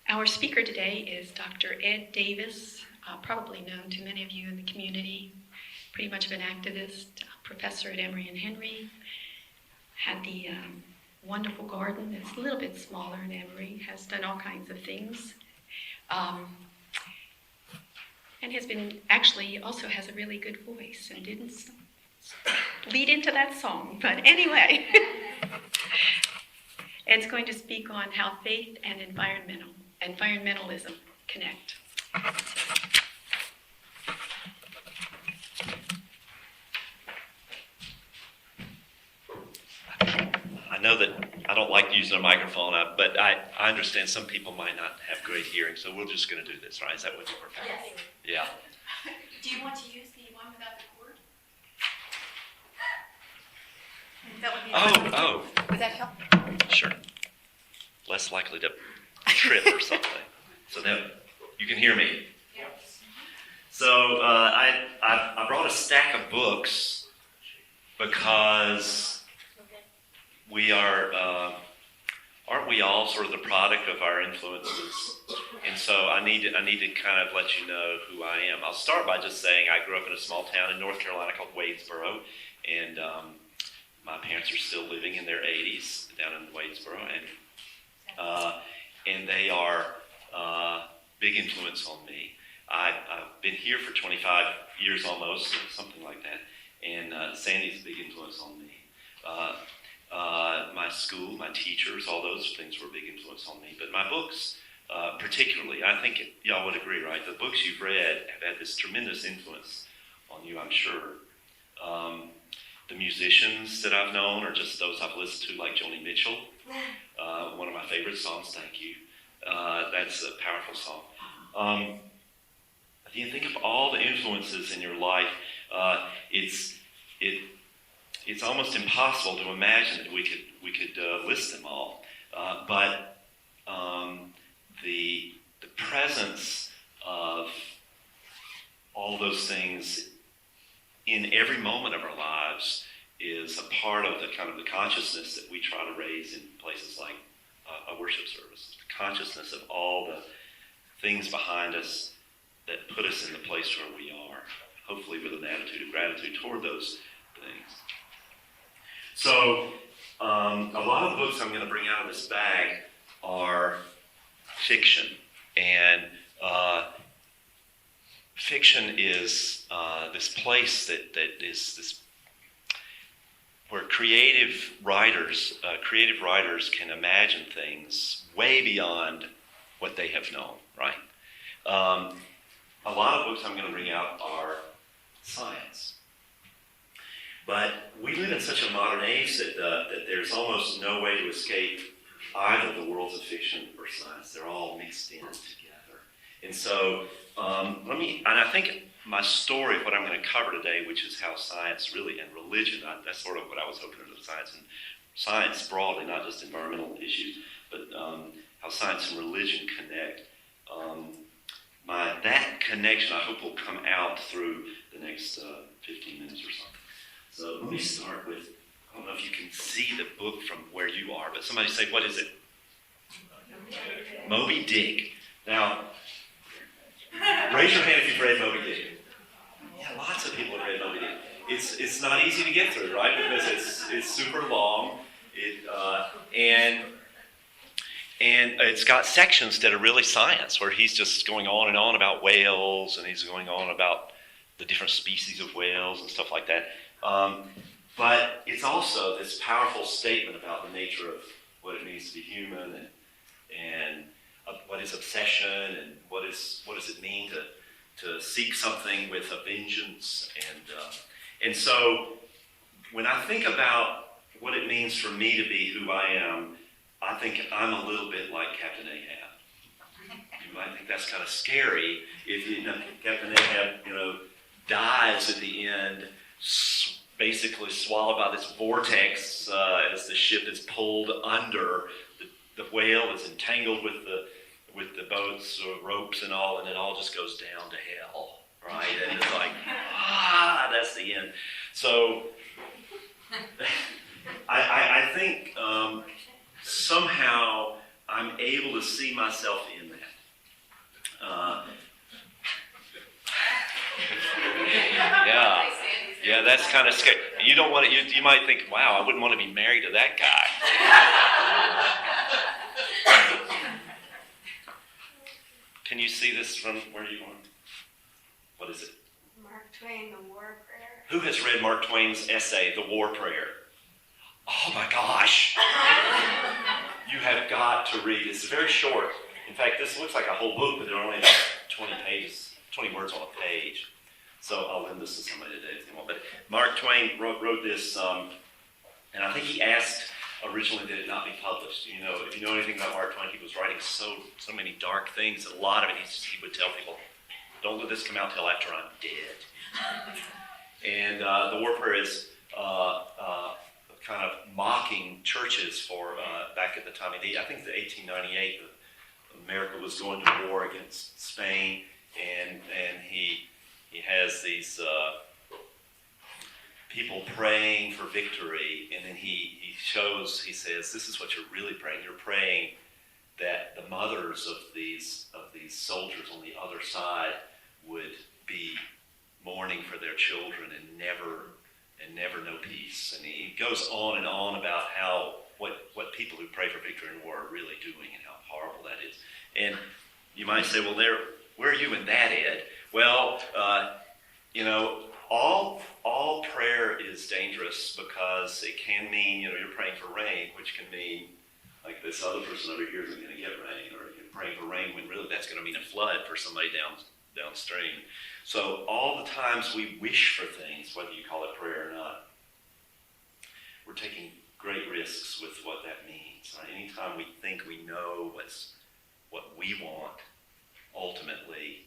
Our speaker today is Dr. Ed Davis, probably known to many of you in the community, pretty much of an activist, professor at Emory and Henry, had the wonderful garden that's a little bit smaller in Emory, has done all kinds of things, and has been, actually also has a really good voice and didn't lead into that song, but anyway. Ed's going to speak on how faith and environmentalism connect. I know that I don't like using a microphone, but I understand some people might not have great hearing, so we're just going to do this, right? Is that what you prefer? Yes. Yeah. Do you want to use the one without the cord? That would be Does that help? Sure. Less likely to trip or something. So that you can hear me. Yes. So I brought a stack of books because we are, aren't we all sort of the product of our influences? And so I need to kind of let you know who I am. I'll start by just saying I grew up in a small town in North Carolina called Wadesboro, and my parents are still living in their 80s down in Wadesboro, and they are big influence on me. I've been here for 25 years almost, something like that, and Sandy's a big influence on me. My school, my teachers, all those things were a big influence on me. But my books, particularly, I think y'all would agree, right? The books you've read have had this tremendous influence on you, I'm sure. The musicians that I've known are just those I've listened to, like Joni Mitchell. One of my favorite songs, Thank You. That's a powerful song. If you think of all the influences in your life, it's almost impossible to imagine that we could list them all. But the presence of all those things in every moment of our lives is a part of the kind of the consciousness that we try to raise in places like a worship service. The consciousness of all the things behind us that put us in the place where we are, hopefully with an attitude of gratitude toward those things. So a lot of the books I'm going to bring out of this bag are fiction, and fiction is this place that is this where creative writers can imagine things way beyond what they have known, right? A lot of books I'm going to bring out are science. But we live in such a modern age that there's almost no way to escape either the worlds of fiction or science. They're all mixed in together. And so, I think my story, what I'm going to cover today, which is how science really, and religion, that's sort of what I was hoping to do, science broadly, not just environmental issues, but how science and religion connect. That connection, I hope, will come out through the next 15 minutes or something. So let me start with, I don't know if you can see the book from where you are, but somebody say, what is it? Moby Dick. Now, raise your hand if you've read Moby Dick. Yeah, lots of people have read Moby Dick. It's not easy to get through, right? Because it's super long. And it's got sections that are really science, where he's just going on and on about whales, and he's going on about the different species of whales and stuff like that. But it's also this powerful statement about the nature of what it means to be human, and what is obsession, and what does it mean to seek something with a vengeance, and so when I think about what it means for me to be who I am, I think I'm a little bit like Captain Ahab. You might think that's kind of scary if Captain Ahab, dies at the end, basically swallowed by this vortex as the ship is pulled under. The whale is entangled with the boats or ropes and all, and it all just goes down to hell, right? And it's like, that's the end. So I think somehow I'm able to see myself in that. Yeah, that's kind of scary. You don't want to. You might think, "Wow, I wouldn't want to be married to that guy." Can you see this from where you are? What is it? Mark Twain, The War Prayer. Who has read Mark Twain's essay, The War Prayer? Oh my gosh! You have got to read. It's very short. In fact, this looks like a whole book, but there are only about 20 pages, 20 words on a page. So I'll lend this to somebody today if they want. But Mark Twain wrote this, and I think he asked originally that it not be published. You know, if you know anything about Mark Twain, he was writing so many dark things. A lot of it, he would tell people, "Don't let this come out till after I'm dead." And the War Prayer is kind of mocking churches for back at the time. I think the 1898, America was going to war against Spain, and he has these people praying for victory, and then he says, this is what you're really praying. You're praying that the mothers of these soldiers on the other side would be mourning for their children and never know peace. And he goes on and on about what people who pray for victory in war are really doing and how horrible that is. And you might say, well, where are you in that, Ed? Well, all prayer is dangerous because it can mean, you're praying for rain, which can mean, like this other person over here isn't going to get rain, or you're praying for rain when really that's going to mean a flood for somebody downstream. So all the times we wish for things, whether you call it prayer or not, we're taking great risks with what that means. Right? Anytime we think we know what we want, ultimately,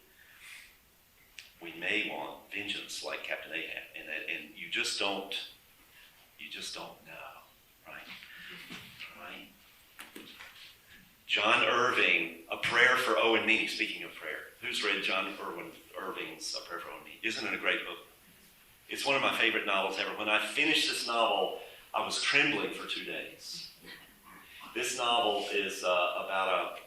we may want vengeance like Captain Ahab, and you just don't know, right? John Irving, A Prayer for Owen Meany. Speaking of prayer, who's read John Irving's A Prayer for Owen Meany? Isn't it a great book? It's one of my favorite novels ever. When I finished this novel, I was trembling for 2 days. This novel is about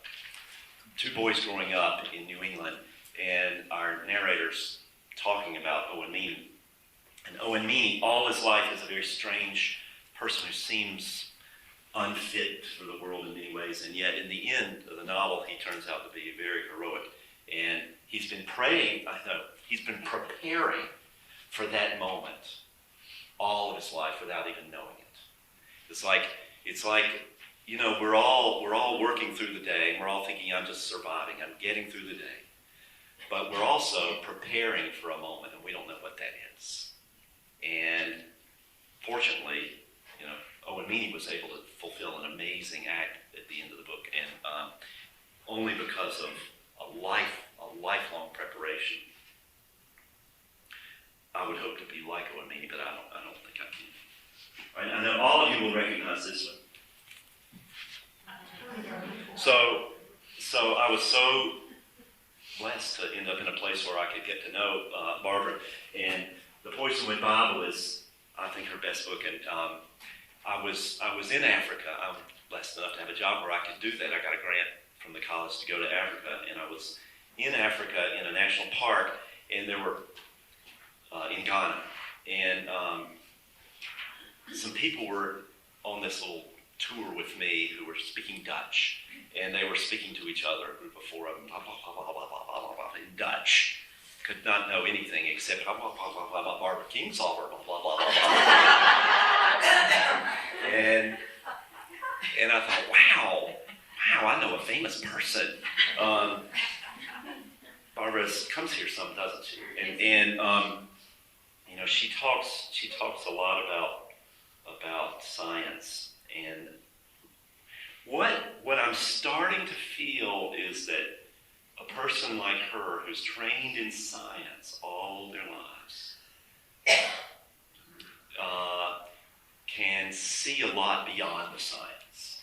two boys growing up in New England, and our narrator's talking about Owen Meany. And Owen Meany, all his life, is a very strange person who seems unfit for the world in many ways, and yet in the end of the novel, he turns out to be very heroic. And he's been praying, he's been preparing for that moment all of his life without even knowing it. It's like we're all working through the day, and we're all thinking, I'm just surviving, I'm getting through the day. But we're also preparing for a moment, and we don't know what that is. And fortunately, Owen Meany was able to fulfill an amazing act at the end of the book, and only because of a lifelong preparation. I would hope to be like Owen Meany, but I don't think I can. All right, I know all of you will recognize this one. So I was so blessed to end up in a place where I could get to know Barbara. And The Poison Wind Bible is, I think, her best book. And I was in Africa. I'm blessed enough to have a job where I could do that. I got a grant from the college to go to Africa, and I was in Africa in a national park, and there were in Ghana, and some people were on this little tour with me who were speaking Dutch, and they were speaking to each other, a group of 4 of them, blah, blah, blah, blah, blah, blah, blah, blah, in Dutch. Could not know anything except blah, blah, blah, blah, blah, blah, Barbara Kingsolver, blah, blah, blah, blah, blah. And I thought, wow, I know a famous person. Barbara comes here some, doesn't she? And she talks a lot about science. And what I'm starting to feel is that a person like her who's trained in science all their lives can see a lot beyond the science.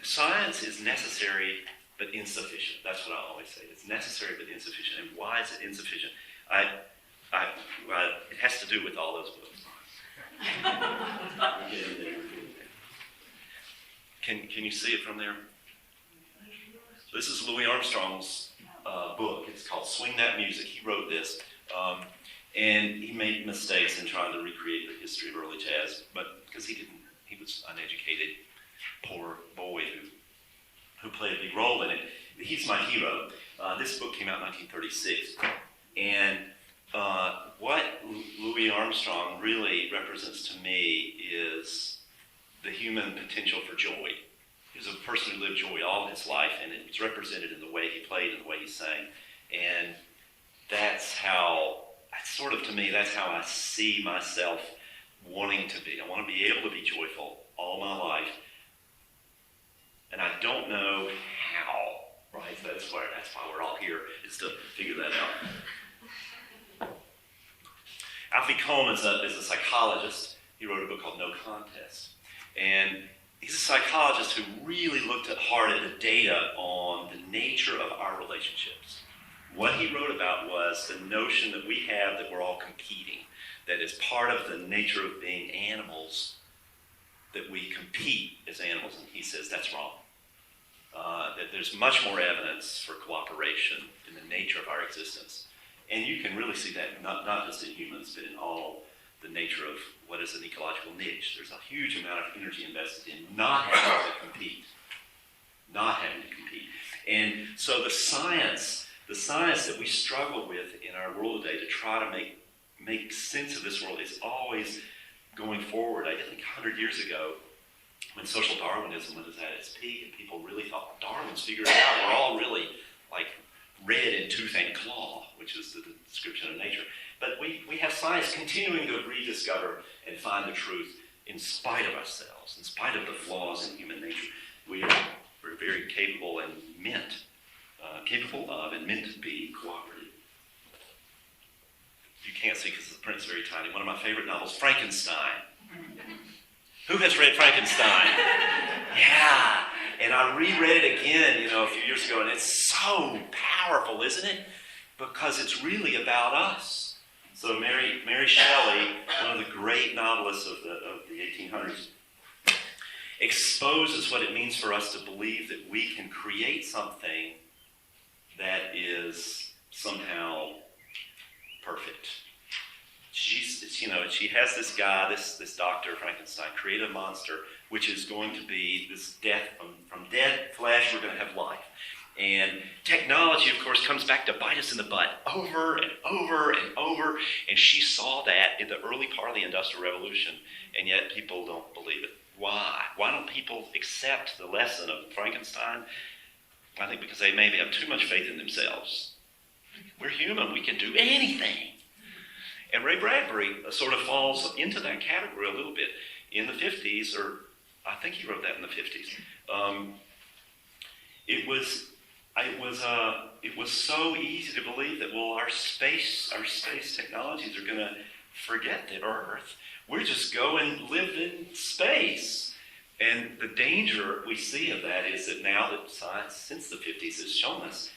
Science is necessary but insufficient. That's what I always say. It's necessary but insufficient. And why is it insufficient? It has to do with all those books. Can you see it from there? This is Louis Armstrong's book. It's called Swing That Music. He wrote this. And he made mistakes in trying to recreate the history of early jazz, but because he was uneducated, poor boy who played a big role in it. He's my hero. This book came out in 1936. And what Louis Armstrong really represents to me is the human potential for joy. He was a person who lived joy all his life, and it was represented in the way he played and the way he sang. And that's to me, that's how I see myself wanting to be. I want to be able to be joyful all my life. And I don't know how, right? That's why we're all here, is to figure that out. Alfie Kohn is a psychologist. He wrote a book called No Contest. And he's a psychologist who really looked hard at the data on the nature of our relationships. What he wrote about was the notion that we have that we're all competing, that is part of the nature of being animals, that we compete as animals, and he says that's wrong. That there's much more evidence for cooperation in the nature of our existence. And you can really see that not just in humans, but in all the nature of what is an ecological niche. There's a huge amount of energy invested in not having to compete. And so the science that we struggle with in our world today to try to make sense of this world is always going forward. I think 100 years ago, when social Darwinism was at its peak, and people really thought, Darwin's figured it out, we're all really like red in tooth and claw, which is the description of nature. But we have science continuing to rediscover and find the truth in spite of ourselves, in spite of the flaws in human nature. We're very capable of and meant to be cooperative. You can't see because the print's very tiny. One of my favorite novels, Frankenstein. Who has read Frankenstein? Yeah. And I reread it again, a few years ago, and it's so powerful, isn't it? Because it's really about us. So Mary Shelley, one of the great novelists of the 1800s, exposes what it means for us to believe that we can create something that is somehow perfect. She has this guy, this doctor, Frankenstein, create a monster which is going to be this death, from dead flesh, we're going to have life. And technology, of course, comes back to bite us in the butt over and over and over. And she saw that in the early part of the Industrial Revolution, and yet people don't believe it. Why? Why don't people accept the lesson of Frankenstein? I think because they maybe have too much faith in themselves. We're human. We can do anything. And Ray Bradbury sort of falls into that category a little bit. In the 50s, or I think he wrote that in the 50s, it was so easy to believe that, well, our space technologies are going to forget the Earth. We're just go and live in space. And the danger we see of that is that now that science, since the 50s, has shown us,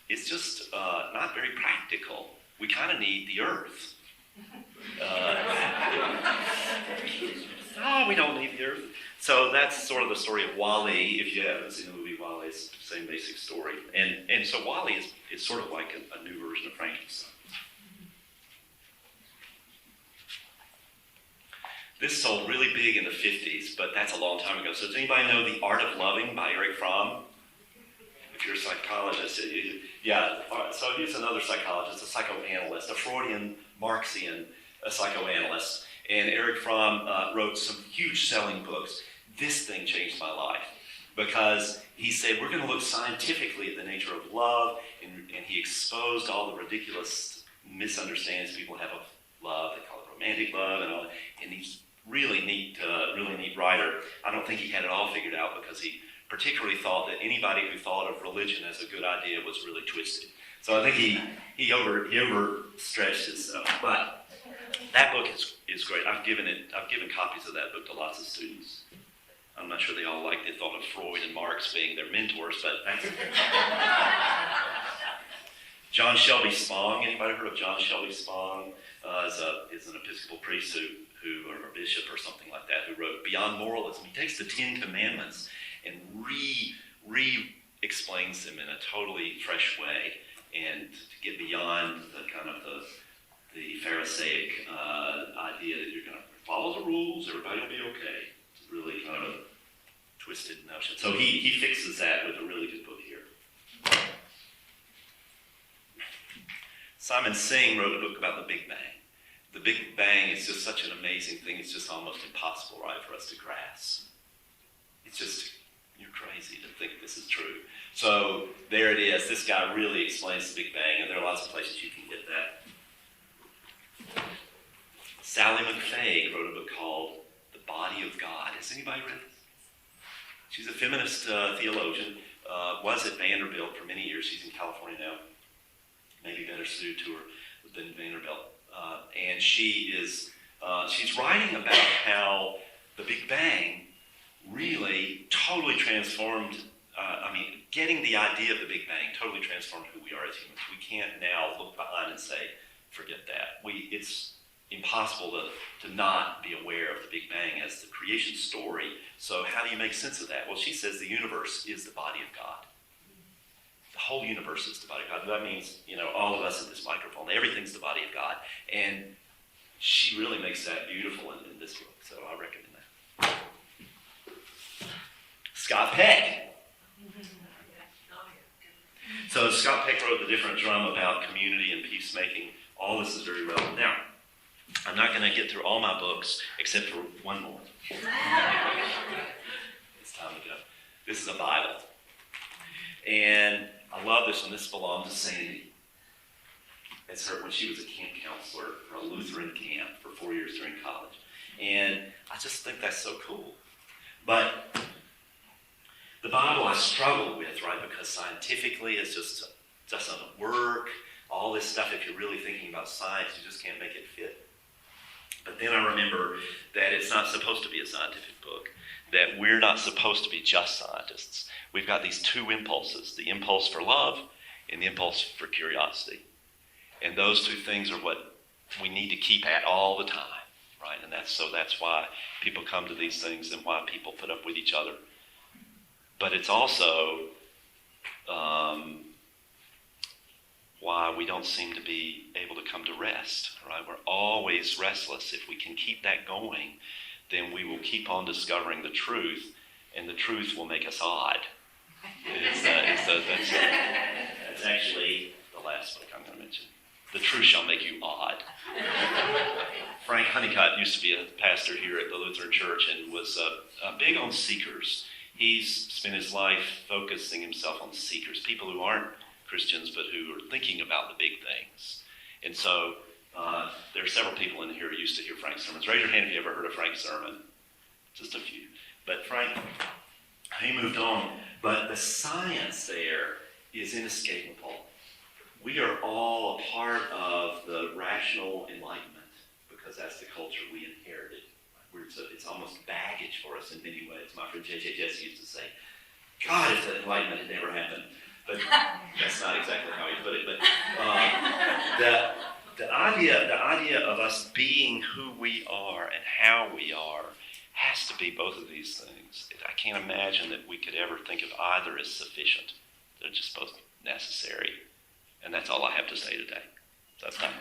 it's just not very practical. We kind of need the Earth. We don't need the Earth. So that's sort of the story of WALL-E. If you haven't seen the movie WALL-E, it's the same basic story. And so WALL-E is sort of like a new version of Frankenstein. This sold really big in the 50s, but that's a long time ago. So does anybody know The Art of Loving by Erich Fromm? If you're a psychologist, yeah. So he's another psychologist, a psychoanalyst, a Freudian, Marxian psychoanalyst. And Erich Fromm wrote some huge selling books. This thing changed my life because he said, we're going to look scientifically at the nature of love, and he exposed all the ridiculous misunderstandings people have of love. They call it romantic love and all that. And he's really neat writer. I don't think he had it all figured out because he particularly thought that anybody who thought of religion as a good idea was really twisted. So I think he overstretched himself. But that book is great. I've given copies of that book to lots of students. I'm not sure they all like the thought of Freud and Marx being their mentors, but that's John Shelby Spong. Anybody heard of John Shelby Spong? Is an Episcopal priest or a bishop or something like that, who wrote Beyond Moralism. He takes the Ten Commandments and re-explains them in a totally fresh way. and to get beyond the kind of the Pharisaic idea that you're going to follow the rules, everybody will be okay. It's really kind of a twisted notion. So he fixes that with a really good book here. Simon Singh wrote a book about the Big Bang. The Big Bang is just such an amazing thing. It's just almost impossible, right, for us to grasp. It's just, you're crazy to think this is true. So there it is. This guy really explains the Big Bang, and there are lots of places you can get that. Sally McFaig wrote a book called The Body of God. Has anybody read this? She's a feminist theologian, was at Vanderbilt for many years. She's in California now. Maybe better suited to her than Vanderbilt. And she's writing about how the Big Bang really totally transformed, getting the idea of the Big Bang totally transformed who we are as humans. We can't now look behind and say, forget that. It's impossible to not be aware of the Big Bang as the creation story. So how do you make sense of that? Well, she says the universe is the body of God. The whole universe is the body of God. That means, all of us in this microphone, everything's the body of God. And she really makes that beautiful in this book. So I recommend that. Scott Peck. So Scott Peck wrote The Different Drum about community and peacemaking. All this is very relevant. Now, I'm not going to get through all my books except for one more. It's time to go. This is a Bible. And I love this one. This belongs to Sandy. It's her when she was a camp counselor for a Lutheran camp for 4 years during college. And I just think that's so cool. But the Bible I struggle with, right, because scientifically it just doesn't work. All this stuff, if you're really thinking about science, you just can't make it fit. But then I remember that it's not supposed to be a scientific book, that we're not supposed to be just scientists. We've got these two impulses, the impulse for love and the impulse for curiosity. And those two things are what we need to keep at all the time, right? And that's why people come to these things and why people put up with each other. But it's also why we don't seem to be able to come to rest, right? We're always restless. If we can keep that going, then we will keep on discovering the truth, and the truth will make us odd. That's actually the last book I'm going to mention. The Truth Shall Make You Odd. Frank Honeycutt used to be a pastor here at the Lutheran Church and was big on seekers. He's spent his life focusing himself on seekers, people who aren't Christians but who are thinking about the big things. And so there are several people in here who used to hear Frank's sermons. Raise your hand if you ever heard a Frank sermon. Just a few. But Frank, he moved on. But the science there is inescapable. We are all a part of the rational enlightenment because that's the culture we inherited. It's almost baggage for us in many ways. My friend J.J. Jesse used to say, God, if the enlightenment had never happened. But that's not exactly how he put it. But the idea of us being who we are and how we are has to be both of these things. I can't imagine that we could ever think of either as sufficient. They're just both necessary. And that's all I have to say today. So that's time.